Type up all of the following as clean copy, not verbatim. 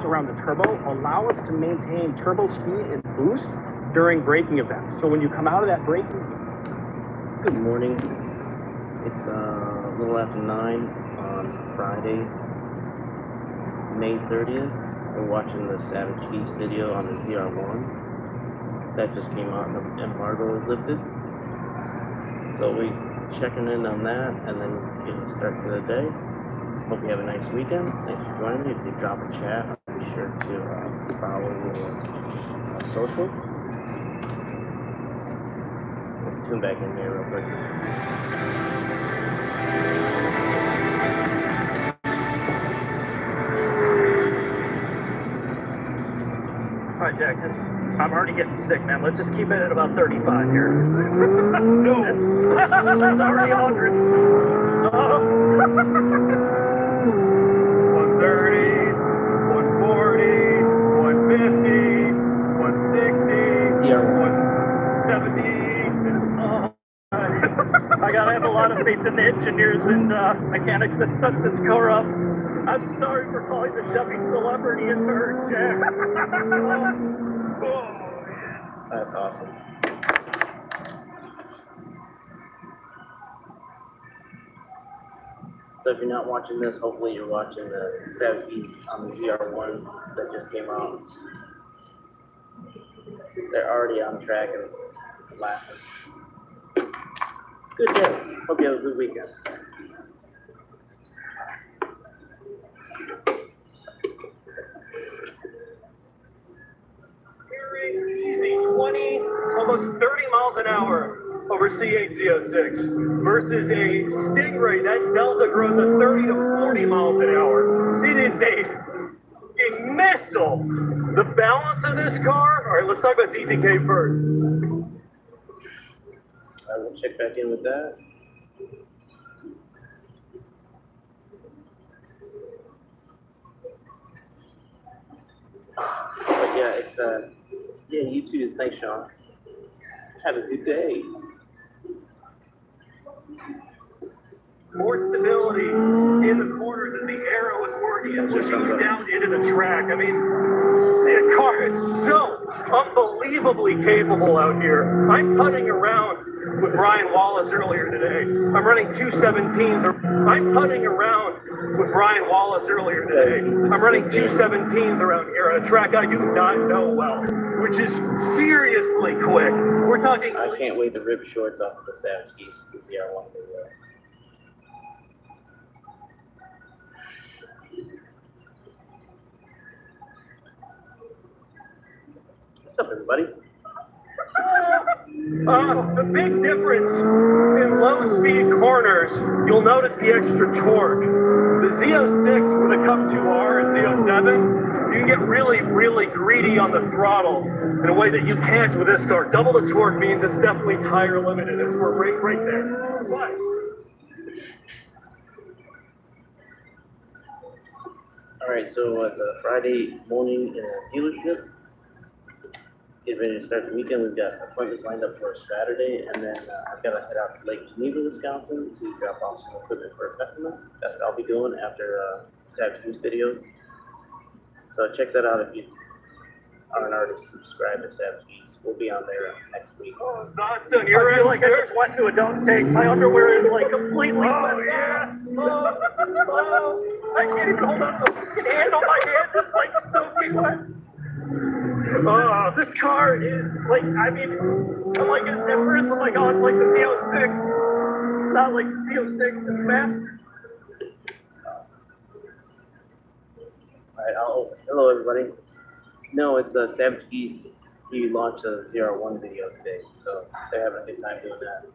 around the turbo allow us to maintain turbo speed and boost during braking events. So when you come out of that braking... Good morning. It's a little after 9 on Friday, May 30th. We're watching the Savage Geese video on the ZR1. That just came out and the embargo was lifted. So we checking in on that and then getting a start to the day. Hope you have a nice weekend. Thanks for joining me. If you drop a chat, be sure to follow your social. Let's tune back in there real quick. All right, Jack, I'm already getting sick, man. Let's just keep it at about 35 here. No. That's already 100. 130, 140, 150, 160, 170. I gotta have a lot of faith in the engineers and mechanics that set this car up. I'm sorry for calling the Chevy celebrity a turd, Jack. That's awesome. So if you're not watching this, hopefully you're watching the Savage Geese on the ZR1 that just came out. They're already on track and laughing. It's a good day. Hope you have a good weekend. Very easy, 20, almost 30 miles an hour over C8Z06 versus a Stingray. That Delta grows at 30 to 40 miles an hour. It is a missile. The balance of this car, all right, let's talk about ZZK first. I will check back in with that. But yeah, it's yeah, you too. Thanks, Sean. Have a good day. More stability in the corners as the arrow is working and pushing you down into the track. I mean, the car is so unbelievably capable out here. I'm putting around with Brian Wallace earlier today. I'm running 217s. I'm putting around with Brian Wallace earlier today. I'm running 217s around here on a track I do not know well, which is seriously quick. We're talking... I can't wait to rip shorts off of the Savage Geese, the ZR1 video. What's up, everybody? The big difference in low-speed corners, you'll notice the extra torque. The Z06 with a Cup 2R and Z07, you can get really, really greedy on the throttle in a way that you can't with this car. Double the torque means it's definitely tire limited. It's right there. But all right, so it's a Friday morning in a dealership. Get ready to start the weekend. We've got appointments lined up for Saturday, and then I've got to head out to Lake Geneva, Wisconsin to drop off some equipment for a customer. That's what I'll be doing after Savage Geese video. So check that out if you aren't already subscribed to Savage Geese. We'll be on there next week. oh, not soon. You're in, like, I just went into a dunk tank. My underwear is like completely wet. Yeah. I can't even hold up the fucking handle. My hand is like soaking wet. This car is like, I mean, I'm like, at first I'm like, oh, it's like the Z06. It's not like the Z06, it's faster. All right, hello everybody. No, it's Savage Geese. He launched a ZR1 video today, so they're having a good time doing that.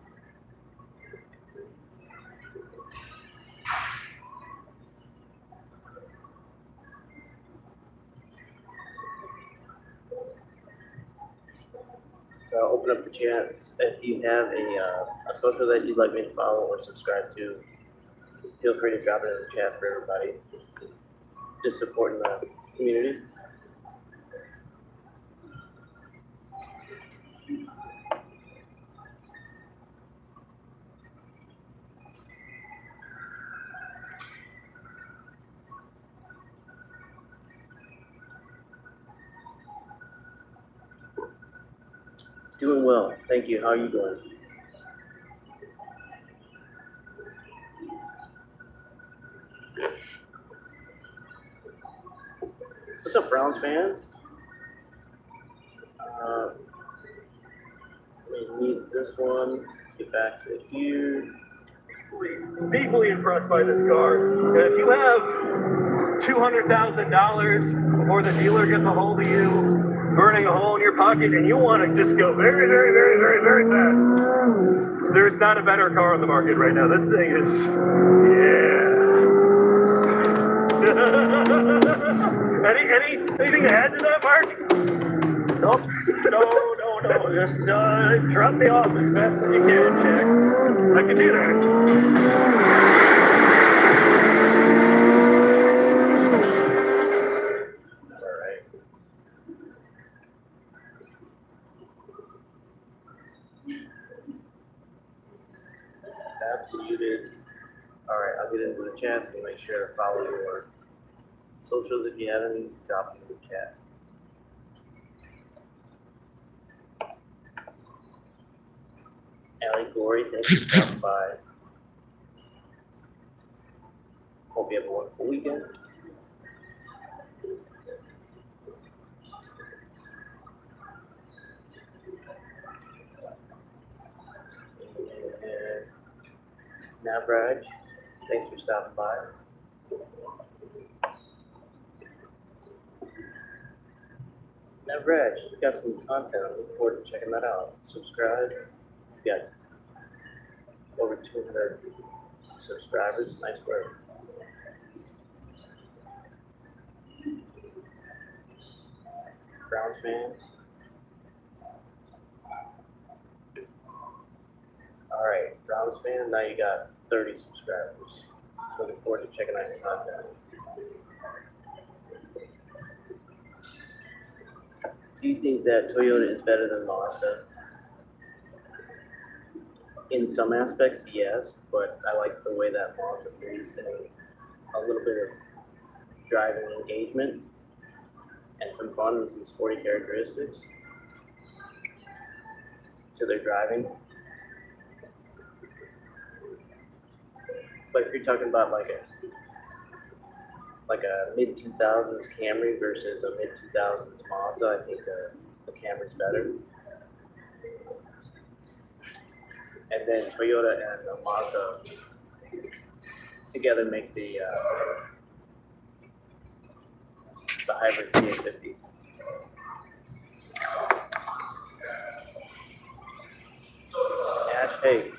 So I'll open up the chat. If you have a social that you'd like me to follow or subscribe to, feel free to drop it in the chat for everybody. Just supporting the community. Doing well, thank you. How are you doing? What's up, Browns fans? Let me mute this one. Get back to it here. Deeply impressed by this car. If you have $200,000 before the dealer gets a hold of you, burning a hole in your pocket, and you want to just go very, very, very, very, very fast, there's not a better car on the market right now. This thing is, yeah. Anything to add to that, Mark? Nope. No. Just drop me off as fast as you can, Jack. I can do that. All right. That's muted. All right, I'll get into the chats and make sure to follow your socials if you have any. Drop them in the chats. Allie Gory, thank you for stopping by. Hope you have a wonderful weekend. And Navraj, thanks for stopping by. Navraj, you got some content. I look forward to checking that out. Subscribe. We got over 200 subscribers. Nice work. Browns fan. All right, Browns fan. Now you got 30 subscribers. Looking forward to checking out your content. Do you think that Toyota is better than Mazda? In some aspects, yes, but I like the way that Mazda brings in a little bit of driving engagement and some fun and some sporty characteristics to their driving. But if you're talking about like a mid 2000s Camry versus a mid 2000s Mazda, I think the Camry's better. And then Toyota and Mazda together make the hybrid CA50. Ash, hey.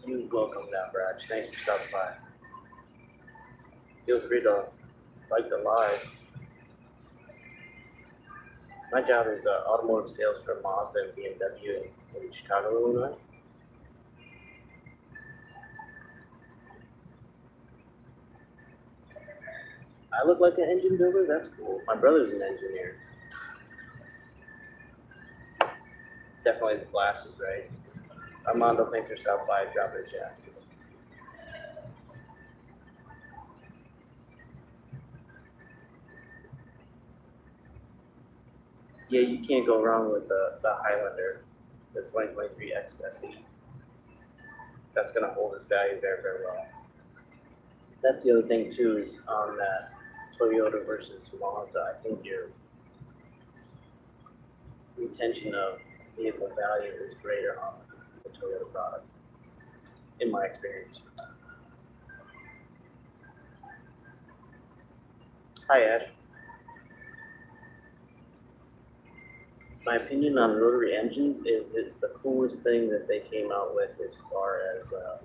You welcome now, Brad. Thanks for stopping by. Feel free to like the live. My job is automotive sales for Mazda and BMW in Chicago, Illinois. I look like an engine builder? That's cool. My brother's an engineer. Definitely the glasses, right? Armando, thanks for stopping by. Drop it in chat. Yeah, you can't go wrong with the Highlander, the 2023 XSE. That's going to hold its value very, very well. That's the other thing, too, is on that Toyota versus Mazda. I think your retention of vehicle value is greater on the Toyota product, in my experience. Hi, Ash. My opinion on rotary engines is it's the coolest thing that they came out with as far as a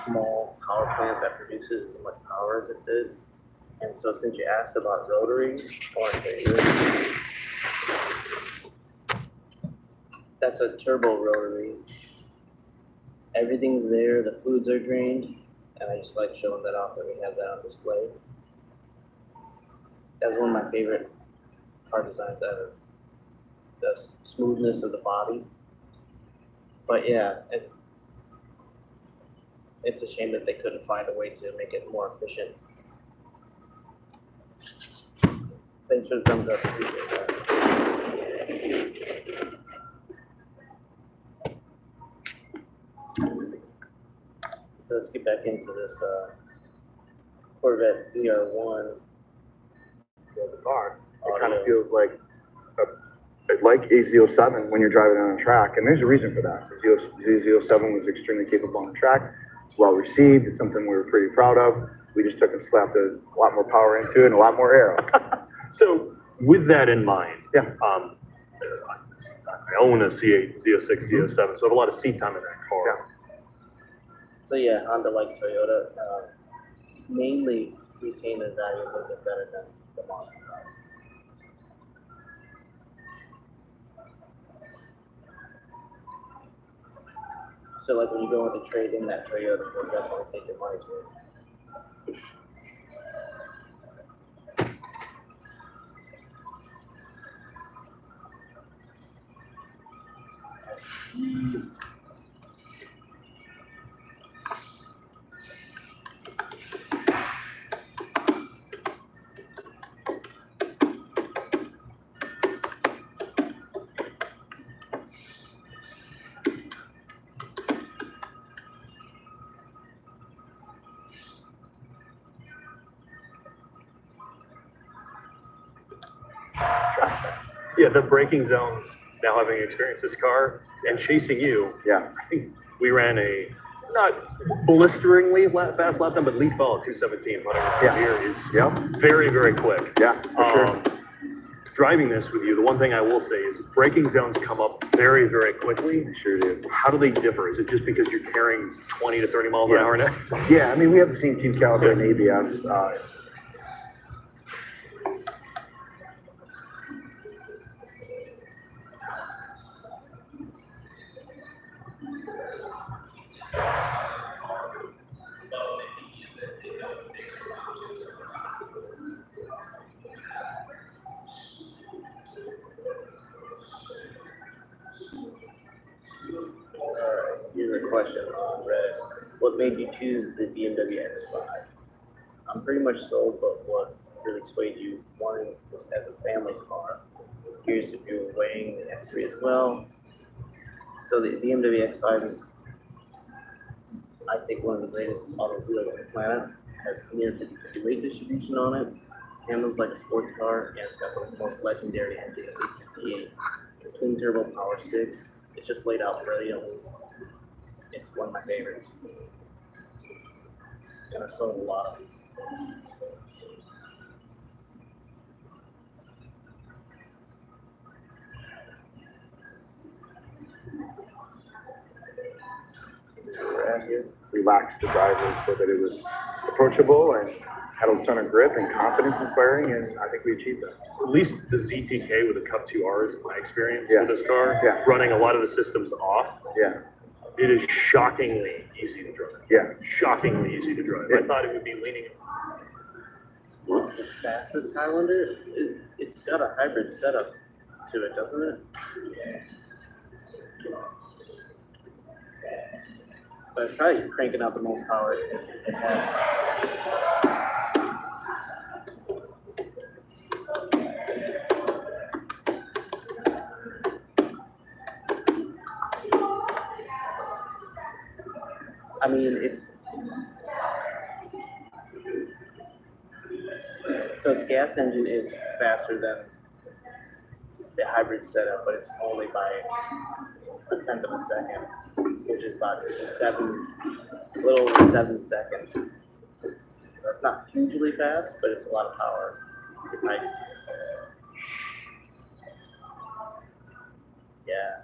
small power plant that produces as much power as it did. And so since you asked about rotary, I want to show you this. That's a turbo rotary. Everything's there, the fluids are drained, and I just like showing that off when we have that on display. That's one of my favorite car designs ever. The smoothness of the body. But yeah, it's a shame that they couldn't find a way to make it more efficient. Thanks for the thumbs up. Appreciate that. So let's get back into this Corvette ZR1. The car. It kind of feels like a Z07 when you're driving on a track, and there's a reason for that. The Z07 was extremely capable on the track, well received. It's something we were pretty proud of. We just took and slapped a lot more power into it and a lot more aero. So with that in mind, Yeah. I own a C8, Z06, Z07, so I have a lot of seat time in that car. Yeah. So yeah, Honda, like Toyota, mainly retain the value a little bit better than the modern car. So like when you go into trade in that Toyota, you'll definitely take your money's worth. Yeah, the braking zones, now having experienced this car and chasing you, Yeah. I think we ran a not blisteringly fast lap time, but lead fall at 217. Yeah. Here is Yep. very, very quick. Yeah, for sure. Driving this with you, the one thing I will say is braking zones come up very, very quickly. They sure do. How do they differ? Is it just because you're carrying 20 to 30 miles an Yeah. hour now? Yeah, I mean, we have the same team caliber and ABS. Here's a question on Reddit. What made you choose the BMW X5? I'm pretty much sold, but what really swayed you wanting this as a family car? Curious if you were weighing the X3 as well. So the BMW X5 is, I think, one of the greatest automobiles on the planet. Has near 50/50 weight distribution on it. Handles like a sports car, and it's got the most legendary engine, 858. Twin turbo power 6. It's just laid out brilliantly. It's one of my favorites. And I sold a lot of them. We're at here. Relaxed the driver so that it was approachable and had a ton of grip and confidence inspiring, and I think we achieved that. At least the ZTK with the Cup 2Rs, in my experience Yeah. with this car, Yeah. running a lot of the systems off, Yeah. it is shockingly easy to drive. Yeah. Shockingly easy to drive. Yeah. I thought it would be leaning. The fastest Highlander is, it's got a hybrid setup to it, doesn't it? But it's probably cranking out the most power it has. I mean, so its gas engine is faster than the hybrid setup, but it's only by a tenth of a second, which is about a little over 7 seconds. So it's not hugely fast, but it's a lot of power. Yeah.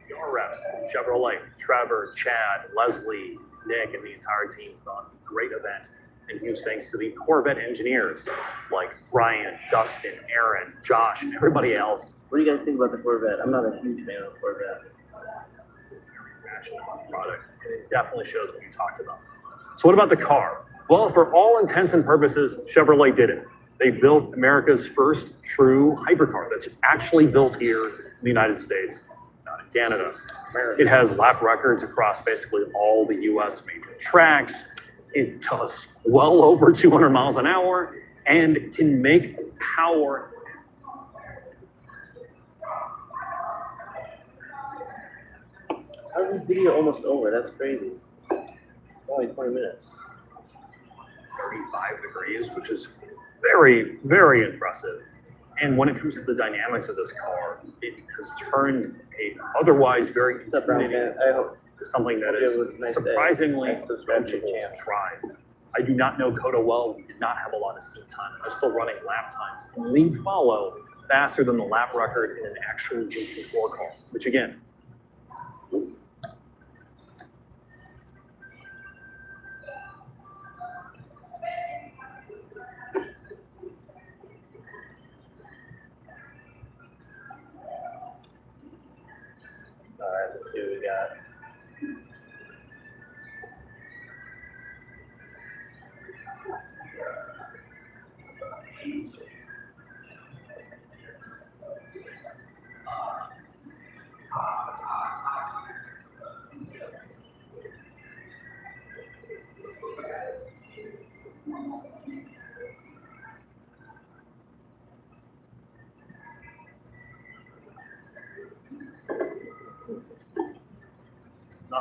Your reps, Chevrolet, Trevor, Chad, Leslie, Nick, and the entire team thought great event. And huge thanks to the Corvette engineers like Brian, Dustin, Aaron, Josh, and everybody else. What do you guys think about the Corvette? I'm not a huge fan of the Corvette. Passionate about the product, and it definitely shows what you talked about. So what about the car? Well, for all intents and purposes, Chevrolet did it. They built America's first true hypercar that's actually built here in the United States, not in Canada. It has lap records across basically all the US major tracks. It does well over 200 miles an hour and can make power. How's this video almost over? That's crazy. It's only 20 minutes. 35 degrees, which is very, very impressive. And when it comes to the dynamics of this car, it has turned a otherwise very intimidating to something that is surprisingly approachable to drive. I do not know Coda well. We did not have a lot of seat time. I was still running lap times and lead follow faster than the lap record in an actual GT4 car, which again, All right, let's see what we got.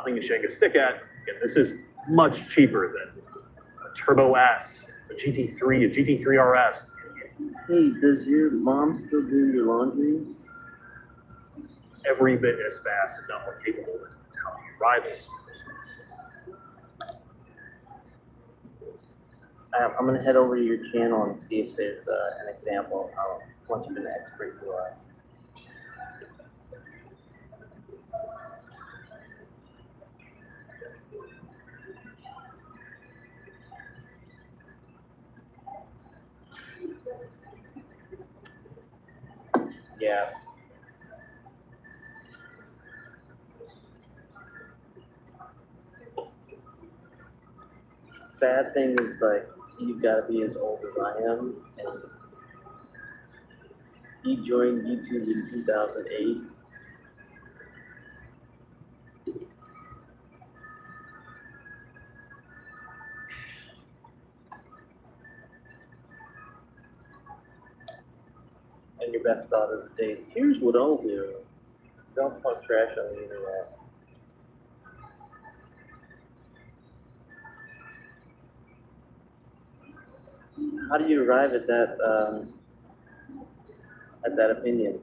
nothing to shake a stick at. Again, this is much cheaper than a Turbo S, a GT3, a GT3 RS. Hey, does your mom still do your laundry? Every bit as fast, if not more capable than its Italian rivals. I'm gonna head over to your channel and see if there's an example of how much of an expert you are. Yeah. Sad thing is, like, you've got to be as old as I am, and you joined YouTube in 2008. And your best thought of the day is, here's what I'll do. Don't talk trash on the internet. How do you arrive at that opinion?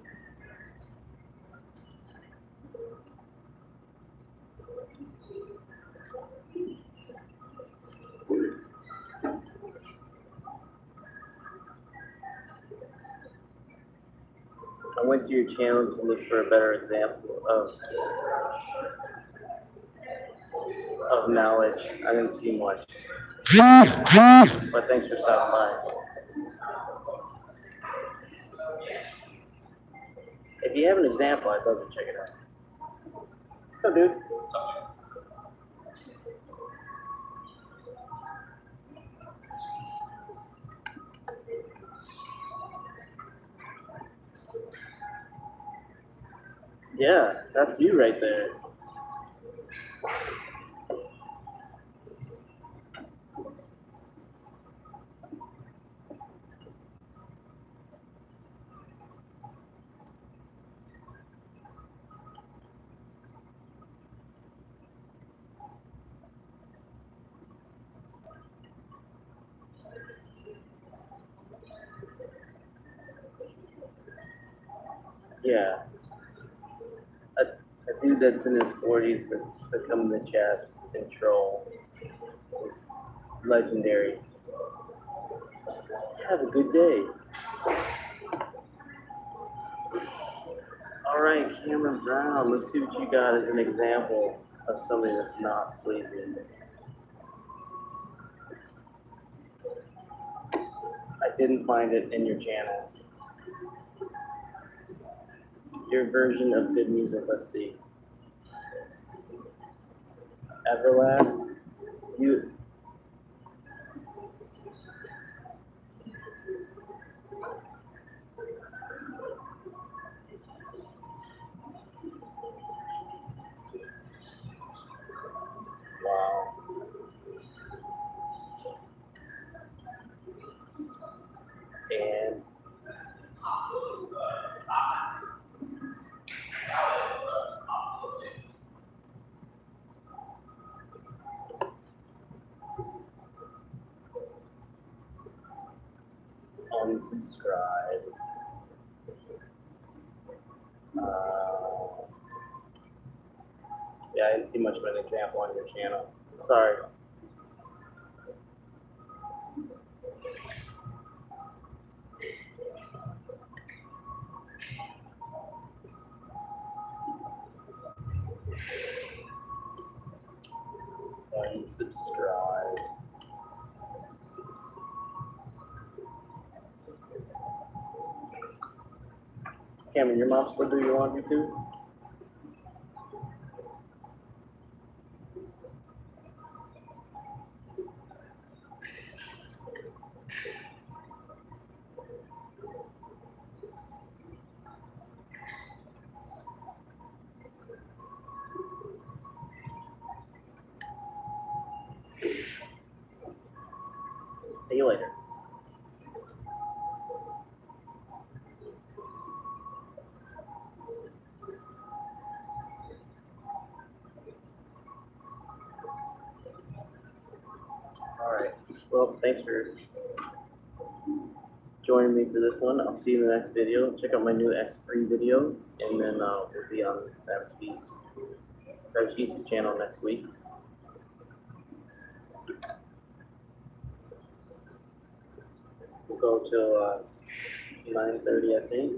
I went to your channel to look for a better example of knowledge. I didn't see much. But thanks for stopping by. If you have an example, I'd love to check it out. What's up, dude? Yeah, that's you right there. Yeah. A dude that's in his 40s to come in the chats and troll is legendary. Have a good day. All right, Cameron Brown, let's see what you got as an example of somebody that's not sleazy. I didn't find it in your channel. Your version of good music, let's see. Everlast, you. unsubscribe. Yeah, I didn't see much of an example on your channel. Sorry. Unsubscribe. Cameron, your mom still do your laundry too? See you later. Alright, well, thanks for joining me for this one. I'll see you in the next video. Check out my new X3 video, and then we'll be on Savage Beast's channel next week. We'll go till 9:30, I think.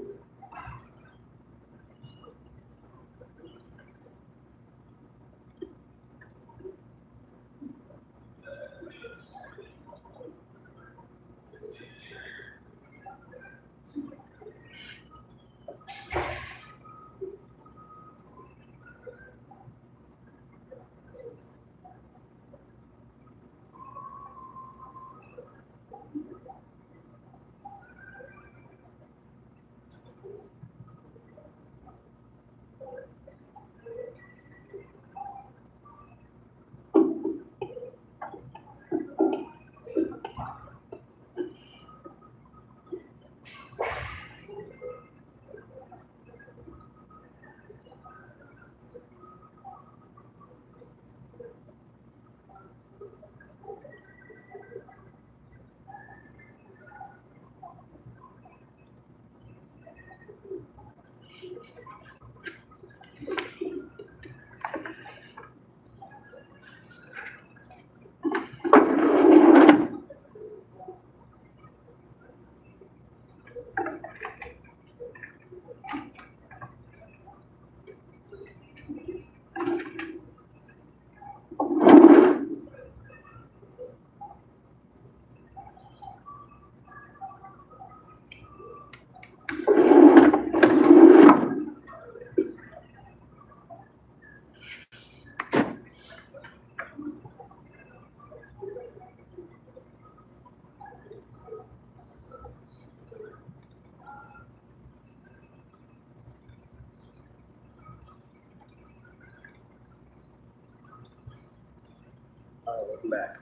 Alright, welcome back.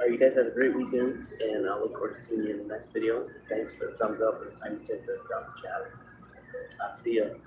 You guys have a great weekend, and I'll look forward to seeing you in the next video. Thanks for the thumbs up and the time you took to drop the chat. I'll see you.